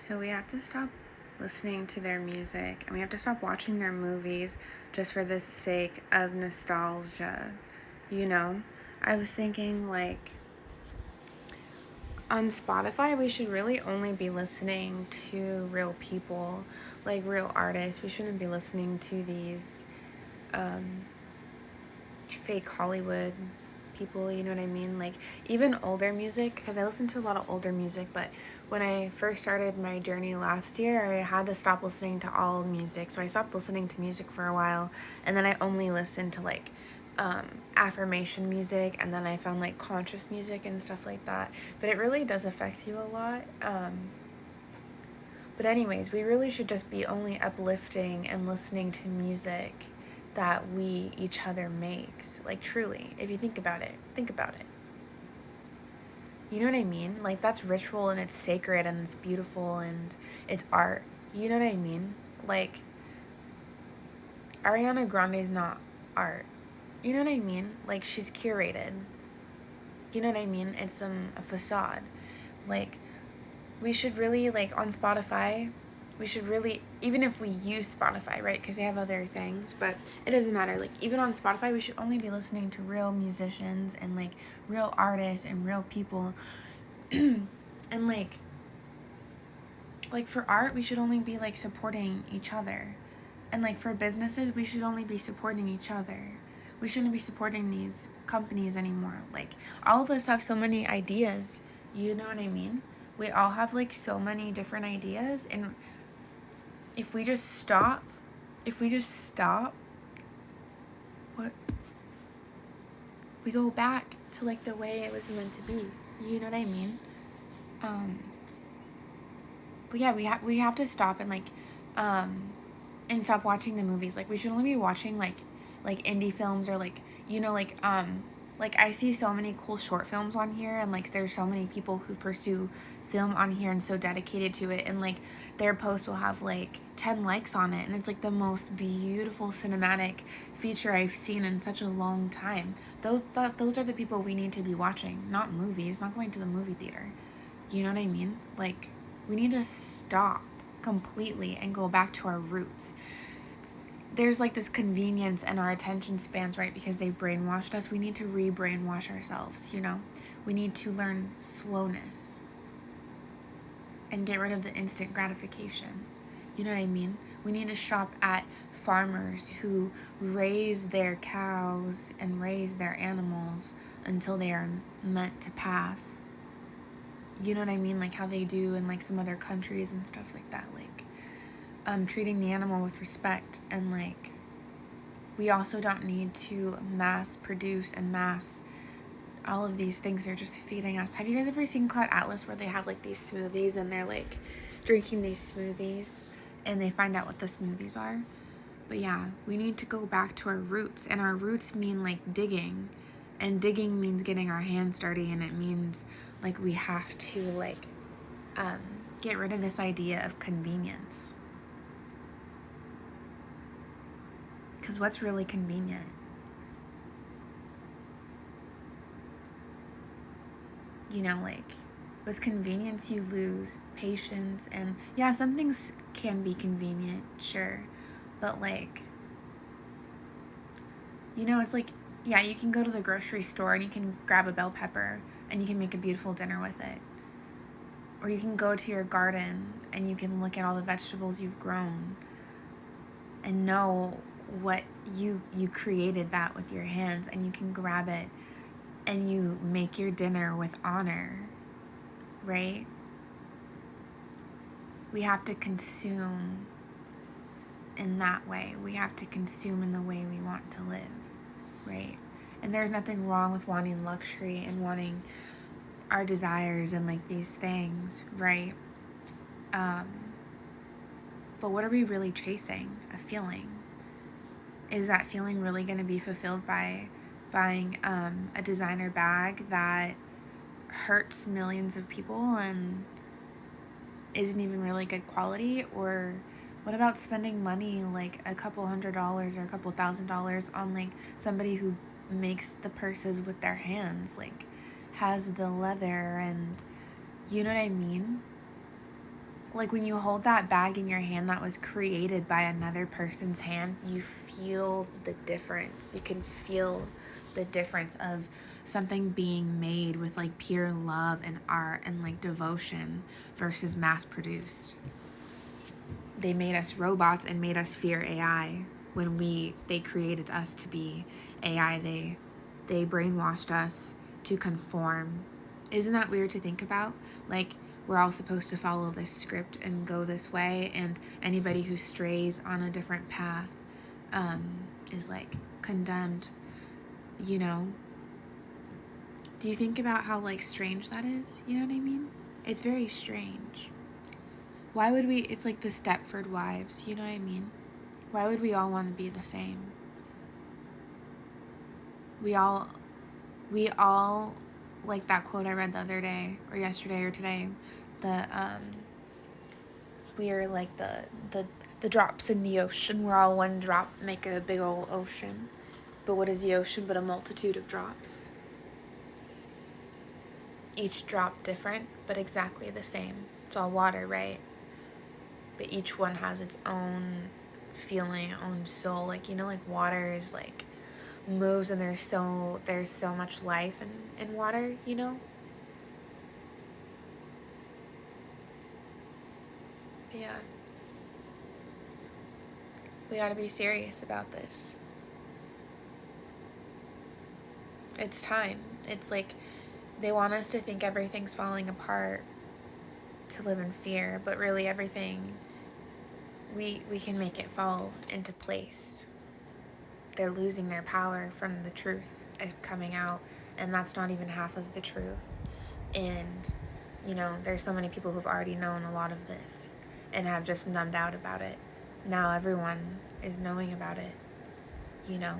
So we have to stop listening to their music and we have to stop watching their movies just for the sake of nostalgia. You know, I was thinking like on Spotify, we should really only be listening to real people, like real artists. We shouldn't be listening to these fake Hollywood people, you know what I mean? Like even older music, because I listen to a lot of older music, but when I first started my journey last year, I had to stop listening to all music. So I stopped listening to music for a while, and then I only listened to like affirmation music, and then I found like conscious music and stuff like that. But it really does affect you a lot. But anyways, we really should just be only uplifting and listening to music that we each other makes. Like truly, if you think about it, think about it. You know what I mean? Like that's ritual and it's sacred and it's beautiful and it's art. You know what I mean? Like Ariana Grande's not art. You know what I mean? Like she's curated. You know what I mean? It's a facade. Like we should really like on Spotify, we should really, even if we use Spotify, right, because they have other things, but it doesn't matter. Like even on Spotify, we should only be listening to real musicians and like real artists and real people. And like for art, we should only be like supporting each other. And like for businesses, we should only be supporting each other. We shouldn't be supporting these companies anymore. Like all of us have so many ideas, you know what I mean? We all have like so many different ideas, and if we just stop, what, we go back to like the way it was meant to be. You know what I mean? But yeah, we have to stop and stop watching the movies. Like we should only be watching like indie films, or like I see so many cool short films on here, and like there's so many people who pursue film on here and so dedicated to it, and like their post will have like 10 likes on it, and it's like the most beautiful cinematic feature I've seen in such a long time. Those are the people we need to be watching, not movies, not going to the movie theater. You know what I mean? Like we need to stop completely and go back to our roots. There's like this convenience in our attention spans, right? Because they've brainwashed us. We need to re-brainwash ourselves, you know? We need to learn slowness and get rid of the instant gratification. You know what I mean? We need to shop at farmers who raise their cows and raise their animals until they are meant to pass. You know what I mean? Like how they do in like some other countries and stuff like that. Like treating the animal with respect, and like we also don't need to mass produce and mass all of these things they're just feeding us. Have you guys ever seen Cloud Atlas where they have like these smoothies and they're like drinking these smoothies and they find out what the smoothies are? But yeah, we need to go back to our roots, and our roots mean like digging, and digging means getting our hands dirty, and it means like we have to like get rid of this idea of convenience. Because what's really convenient? You know, like with convenience, you lose patience. And yeah, some things can be convenient, sure. But like, you know, it's like, yeah, you can go to the grocery store and you can grab a bell pepper and you can make a beautiful dinner with it. Or you can go to your garden and you can look at all the vegetables you've grown and know what you created that with your hands, and you can grab it and you make your dinner with honor, right? We have to consume in that way. We have to consume in the way we want to live, right? And there's nothing wrong with wanting luxury and wanting our desires and like these things, right? But what are we really chasing? A feeling. Is that feeling really going to be fulfilled by buying a designer bag that hurts millions of people and isn't even really good quality? Or what about spending money like a couple $100s or a couple $1,000s on like somebody who makes the purses with their hands, like has the leather, and you know what I mean? Like when you hold that bag in your hand that was created by another person's hand, you feel the difference. You can feel the difference of something being made with like pure love and art and like devotion versus mass produced. They made us robots and made us fear AI when they created us to be AI. They brainwashed us to conform. Isn't that weird to think about? Like we're all supposed to follow this script and go this way, and anybody who strays on a different path is like condemned, you know? Do you think about how like strange that is? You know what I mean? It's very strange. Why would we? It's like the Stepford Wives, you know what I mean? Why would we all want to be the same? We all, like that quote I read the other day, or yesterday, or today. The we are like the drops in the ocean. We're all one drop, make a big old ocean. But what is the ocean but a multitude of drops? Each drop different, but exactly the same. It's all water, right? But each one has its own feeling, own soul. Like, you know, like water is like moves, and there's so much life in water, you know? Yeah. We gotta be serious about this. It's time. It's like they want us to think everything's falling apart, to live in fear, but really everything, we can make it fall into place. They're losing their power from the truth coming out, and that's not even half of the truth. And you know, there's so many people who've already known a lot of this and have just numbed out about it. Now everyone is knowing about it, you know?